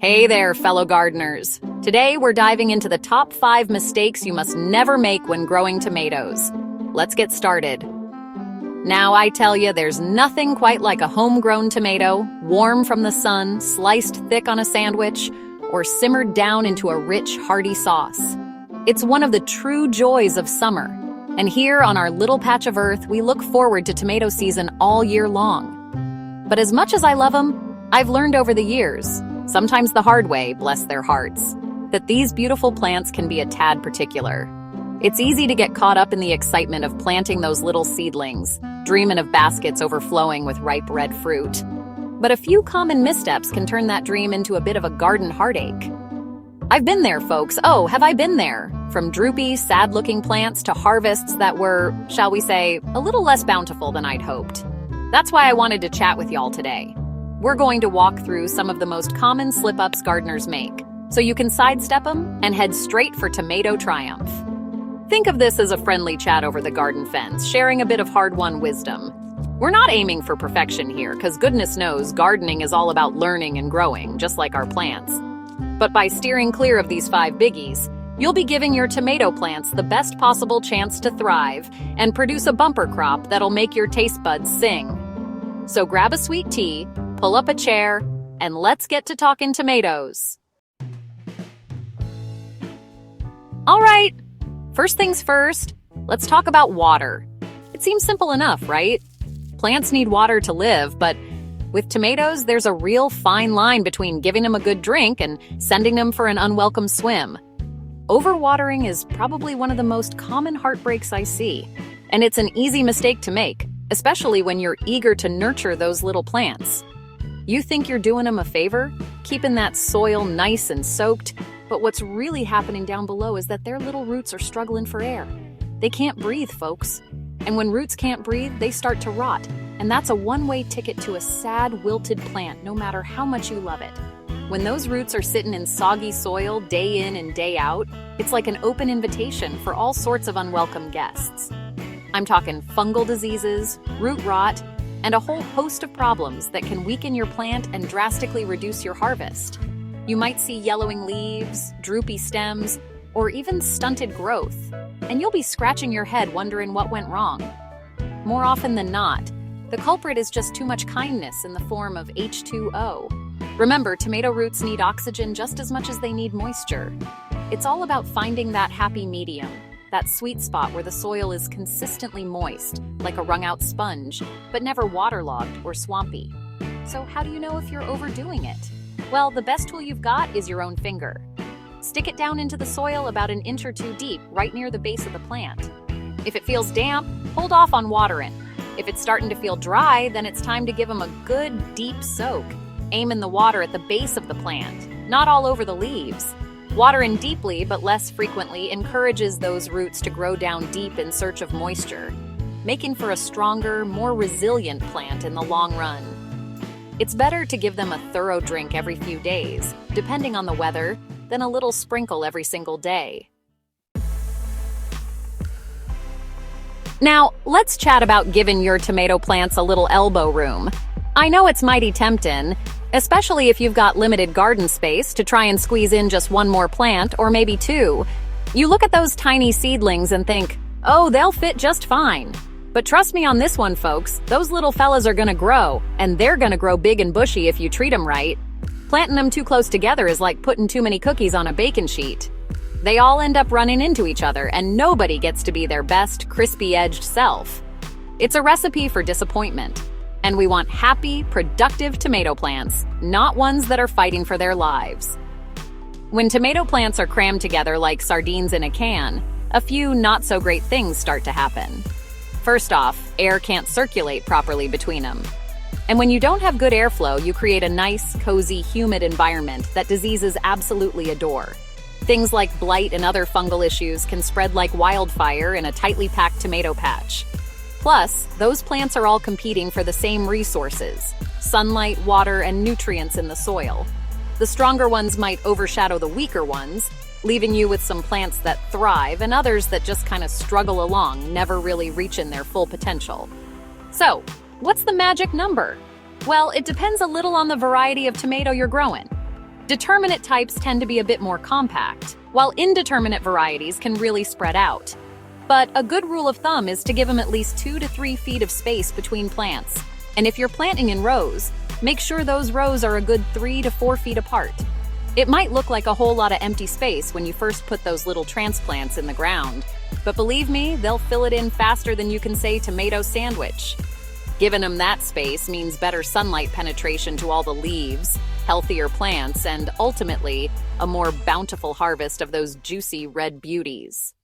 Hey there, fellow gardeners. Today we're diving into the top 5 mistakes you must never make when growing tomatoes. Let's get started. Now I tell you, there's nothing quite like a homegrown tomato, warm from the sun, sliced thick on a sandwich, or simmered down into a rich, hearty sauce. It's one of the true joys of summer. And here on our little patch of earth, we look forward to tomato season all year long. But as much as I love them, I've learned over the years, sometimes the hard way, bless their hearts, that these beautiful plants can be a tad particular. It's easy to get caught up in the excitement of planting those little seedlings, dreaming of baskets overflowing with ripe red fruit. But a few common missteps can turn that dream into a bit of a garden heartache. I've been there, folks. Oh, have I been there? From droopy, sad-looking plants to harvests that were, shall we say, a little less bountiful than I'd hoped. That's why I wanted to chat with y'all today. We're going to walk through some of the most common slip-ups gardeners make, so you can sidestep them and head straight for tomato triumph. Think of this as a friendly chat over the garden fence, sharing a bit of hard-won wisdom. We're not aiming for perfection here, because goodness knows gardening is all about learning and growing, just like our plants. But by steering clear of these 5 biggies, you'll be giving your tomato plants the best possible chance to thrive and produce a bumper crop that'll make your taste buds sing. So grab a sweet tea, pull up a chair, and let's get to talking tomatoes. All right, first things first, let's talk about water. It seems simple enough, right? Plants need water to live, but with tomatoes, there's a real fine line between giving them a good drink and sending them for an unwelcome swim. Overwatering is probably one of the most common heartbreaks I see, and it's an easy mistake to make, especially when you're eager to nurture those little plants. You think you're doing them a favor, keeping that soil nice and soaked, but what's really happening down below is that their little roots are struggling for air. They can't breathe, folks. And when roots can't breathe, they start to rot. And that's a one-way ticket to a sad, wilted plant, no matter how much you love it. When those roots are sitting in soggy soil day in and day out, it's like an open invitation for all sorts of unwelcome guests. I'm talking fungal diseases, root rot, and a whole host of problems that can weaken your plant and drastically reduce your harvest. You might see yellowing leaves, droopy stems, or even stunted growth, and you'll be scratching your head wondering what went wrong. More often than not, the culprit is just too much kindness in the form of H2O. Remember, tomato roots need oxygen just as much as they need moisture. It's all about finding that happy medium, that sweet spot where the soil is consistently moist, like a wrung-out sponge, but never waterlogged or swampy. So how do you know if you're overdoing it? Well, the best tool you've got is your own finger. Stick it down into the soil about an inch or 2 deep, right near the base of the plant. If it feels damp, hold off on watering. If it's starting to feel dry, then it's time to give them a good, deep soak. Aim in the water at the base of the plant, not all over the leaves. Watering deeply but less frequently encourages those roots to grow down deep in search of moisture, making for a stronger, more resilient plant in the long run. It's better to give them a thorough drink every few days, depending on the weather, than a little sprinkle every single day. Now, let's chat about giving your tomato plants a little elbow room. I know it's mighty tempting, especially if you've got limited garden space, to try and squeeze in just one more plant, or maybe 2. You look at those tiny seedlings and think, oh, they'll fit just fine. But trust me on this one, folks, those little fellas are gonna grow, and they're gonna grow big and bushy if you treat them right. Planting them too close together is like putting too many cookies on a baking sheet. They all end up running into each other, and nobody gets to be their best, crispy-edged self. It's a recipe for disappointment. And we want happy, productive tomato plants, not ones that are fighting for their lives. When tomato plants are crammed together like sardines in a can, a few not-so-great things start to happen. First off, air can't circulate properly between them. And when you don't have good airflow, you create a nice, cozy, humid environment that diseases absolutely adore. Things like blight and other fungal issues can spread like wildfire in a tightly packed tomato patch. Plus, those plants are all competing for the same resources: sunlight, water, and nutrients in the soil. The stronger ones might overshadow the weaker ones, leaving you with some plants that thrive and others that just kind of struggle along, never really reaching their full potential. So, what's the magic number? Well, it depends a little on the variety of tomato you're growing. Determinate types tend to be a bit more compact, while indeterminate varieties can really spread out. But a good rule of thumb is to give them at least 2 to 3 feet of space between plants. And if you're planting in rows, make sure those rows are a good 3 to 4 feet apart. It might look like a whole lot of empty space when you first put those little transplants in the ground, but believe me, they'll fill it in faster than you can say tomato sandwich. Giving them that space means better sunlight penetration to all the leaves, healthier plants, and ultimately, a more bountiful harvest of those juicy red beauties.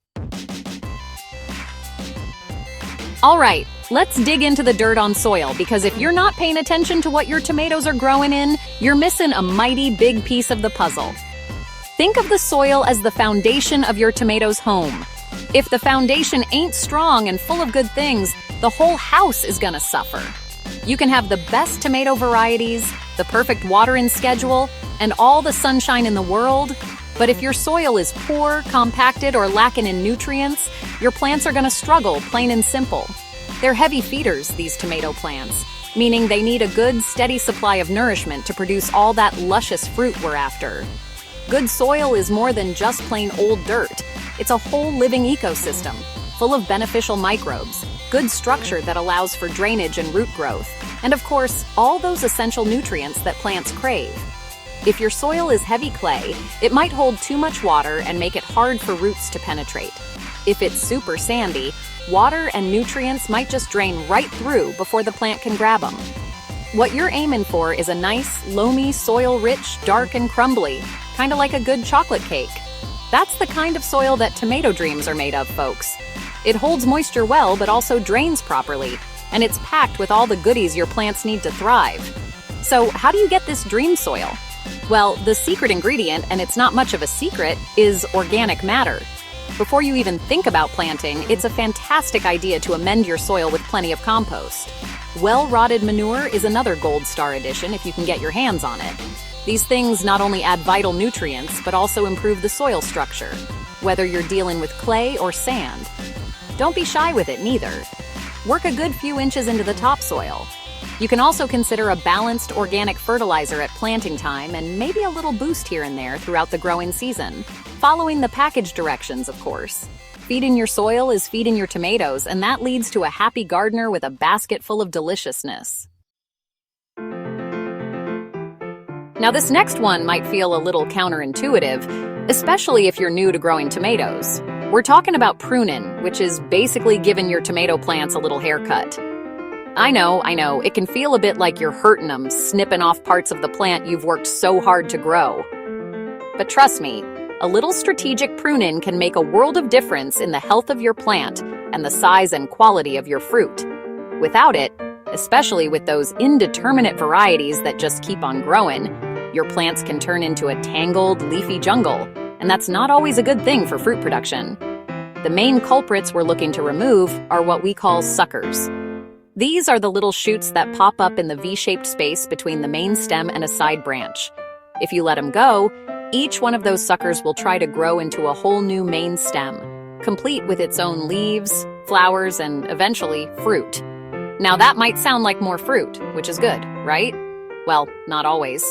All right, let's dig into the dirt on soil, because if you're not paying attention to what your tomatoes are growing in, you're missing a mighty big piece of the puzzle. Think of the soil as the foundation of your tomatoes' home. If the foundation ain't strong and full of good things, the whole house is gonna suffer. You can have the best tomato varieties, the perfect watering schedule, and all the sunshine in the world, but if your soil is poor, compacted, or lacking in nutrients, your plants are gonna struggle, plain and simple. They're heavy feeders, these tomato plants, meaning they need a good, steady supply of nourishment to produce all that luscious fruit we're after. Good soil is more than just plain old dirt. It's a whole living ecosystem, full of beneficial microbes, good structure that allows for drainage and root growth, and of course, all those essential nutrients that plants crave. If your soil is heavy clay, it might hold too much water and make it hard for roots to penetrate. If it's super sandy, water and nutrients might just drain right through before the plant can grab them. What you're aiming for is a nice, loamy, soil-rich, dark and crumbly, kind of like a good chocolate cake. That's the kind of soil that tomato dreams are made of, folks. It holds moisture well, but also drains properly, and it's packed with all the goodies your plants need to thrive. So how do you get this dream soil? Well, the secret ingredient, and it's not much of a secret, is organic matter. Before you even think about planting, it's a fantastic idea to amend your soil with plenty of compost. Well-rotted manure is another gold star addition if you can get your hands on it. These things not only add vital nutrients, but also improve the soil structure, whether you're dealing with clay or sand. Don't be shy with it, neither. Work a good few inches into the topsoil. You can also consider a balanced organic fertilizer at planting time and maybe a little boost here and there throughout the growing season, following the package directions, of course. Feeding your soil is feeding your tomatoes, and that leads to a happy gardener with a basket full of deliciousness. Now, this next one might feel a little counterintuitive, especially if you're new to growing tomatoes. We're talking about pruning, which is basically giving your tomato plants a little haircut. I know, it can feel a bit like you're hurting them, snipping off parts of the plant you've worked so hard to grow. But trust me, a little strategic pruning can make a world of difference in the health of your plant and the size and quality of your fruit. Without it, especially with those indeterminate varieties that just keep on growing, your plants can turn into a tangled, leafy jungle, and that's not always a good thing for fruit production. The main culprits we're looking to remove are what we call suckers. These are the little shoots that pop up in the V-shaped space between the main stem and a side branch. If you let them go, each one of those suckers will try to grow into a whole new main stem, complete with its own leaves, flowers, and eventually fruit. Now that might sound like more fruit, which is good, right? Well, not always.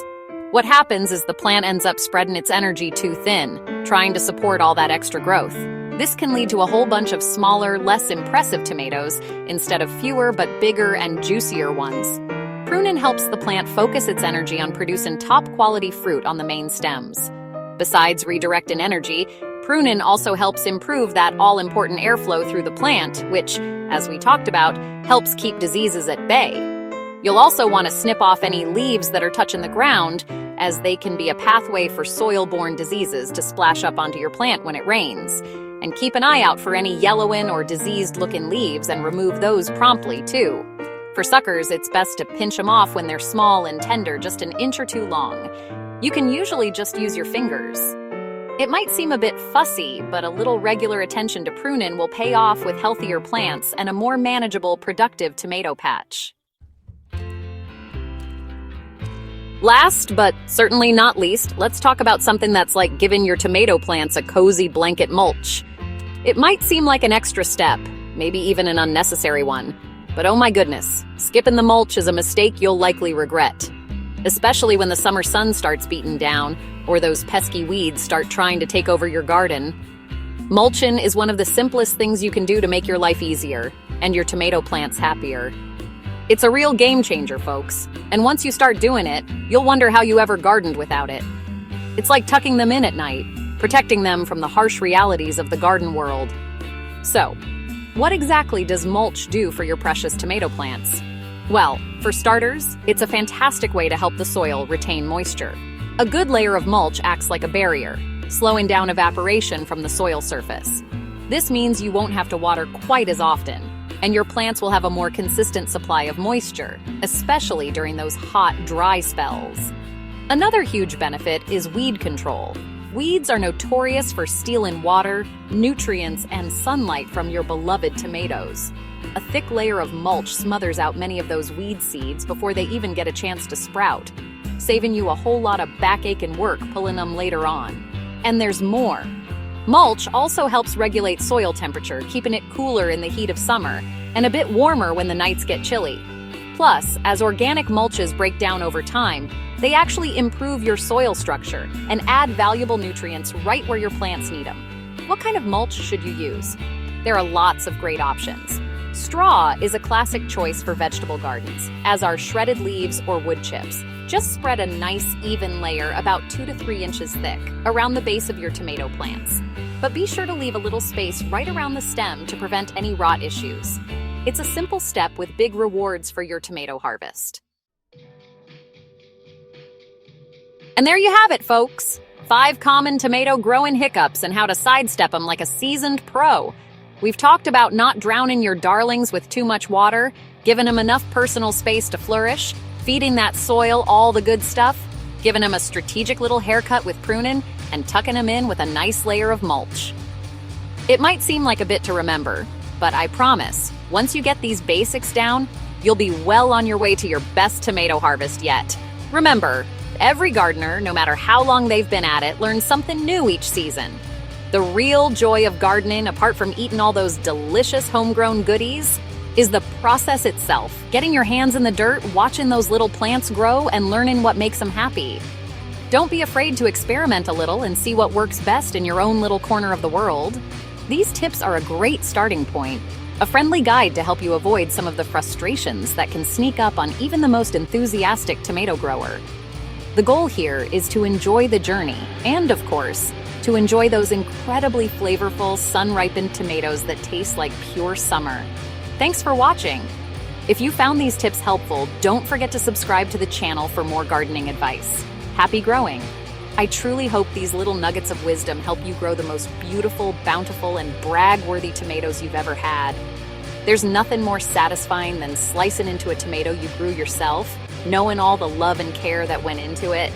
What happens is the plant ends up spreading its energy too thin, trying to support all that extra growth. This can lead to a whole bunch of smaller, less impressive tomatoes instead of fewer but bigger and juicier ones. Pruning helps the plant focus its energy on producing top-quality fruit on the main stems. Besides redirecting energy, pruning also helps improve that all-important airflow through the plant, which, as we talked about, helps keep diseases at bay. You'll also want to snip off any leaves that are touching the ground, as they can be a pathway for soil-borne diseases to splash up onto your plant when it rains. And keep an eye out for any yellowing or diseased-looking leaves and remove those promptly, too. For suckers, it's best to pinch them off when they're small and tender, just an inch or two long. You can usually just use your fingers. It might seem a bit fussy, but a little regular attention to pruning will pay off with healthier plants and a more manageable, productive tomato patch. Last, but certainly not least, let's talk about something that's like giving your tomato plants a cozy blanket mulch. It might seem like an extra step, maybe even an unnecessary one, but oh my goodness, skipping the mulch is a mistake you'll likely regret. especially when the summer sun starts beating down or those pesky weeds start trying to take over your garden. Mulching is one of the simplest things you can do to make your life easier and your tomato plants happier. It's a real game changer, folks, and once you start doing it, you'll wonder how you ever gardened without it. It's like tucking them in at night, protecting them from the harsh realities of the garden world. So, what exactly does mulch do for your precious tomato plants? Well, for starters, it's a fantastic way to help the soil retain moisture. A good layer of mulch acts like a barrier, slowing down evaporation from the soil surface. This means you won't have to water quite as often, and your plants will have a more consistent supply of moisture, especially during those hot, dry spells. Another huge benefit is weed control. Weeds are notorious for stealing water, nutrients, and sunlight from your beloved tomatoes. A thick layer of mulch smothers out many of those weed seeds before they even get a chance to sprout, saving you a whole lot of backache and work pulling them later on. And there's more. Mulch also helps regulate soil temperature, keeping it cooler in the heat of summer and a bit warmer when the nights get chilly. Plus, as organic mulches break down over time, they actually improve your soil structure and add valuable nutrients right where your plants need them. What kind of mulch should you use? There are lots of great options. Straw is a classic choice for vegetable gardens, as are shredded leaves or wood chips. Just spread a nice, even layer about 2 to 3 inches thick around the base of your tomato plants. But be sure to leave a little space right around the stem to prevent any rot issues. It's a simple step with big rewards for your tomato harvest. And there you have it, folks. 5 common tomato growing hiccups and how to sidestep them like a seasoned pro. We've talked about not drowning your darlings with too much water, giving them enough personal space to flourish, feeding that soil all the good stuff, giving them a strategic little haircut with pruning, and tucking them in with a nice layer of mulch. It might seem like a bit to remember, but I promise, once you get these basics down, you'll be well on your way to your best tomato harvest yet. Remember, every gardener, no matter how long they've been at it, learns something new each season. The real joy of gardening, apart from eating all those delicious homegrown goodies, is the process itself. Getting your hands in the dirt, watching those little plants grow, and learning what makes them happy. Don't be afraid to experiment a little and see what works best in your own little corner of the world. These tips are a great starting point, a friendly guide to help you avoid some of the frustrations that can sneak up on even the most enthusiastic tomato grower. The goal here is to enjoy the journey and, of course, to enjoy those incredibly flavorful, sun-ripened tomatoes that taste like pure summer. Thanks for watching. If you found these tips helpful, don't forget to subscribe to the channel for more gardening advice. Happy growing! I truly hope these little nuggets of wisdom help you grow the most beautiful, bountiful, and brag-worthy tomatoes you've ever had. There's nothing more satisfying than slicing into a tomato you grew yourself, knowing all the love and care that went into it.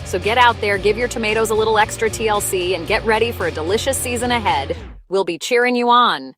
So get out there, give your tomatoes a little extra TLC, and get ready for a delicious season ahead. We'll be cheering you on.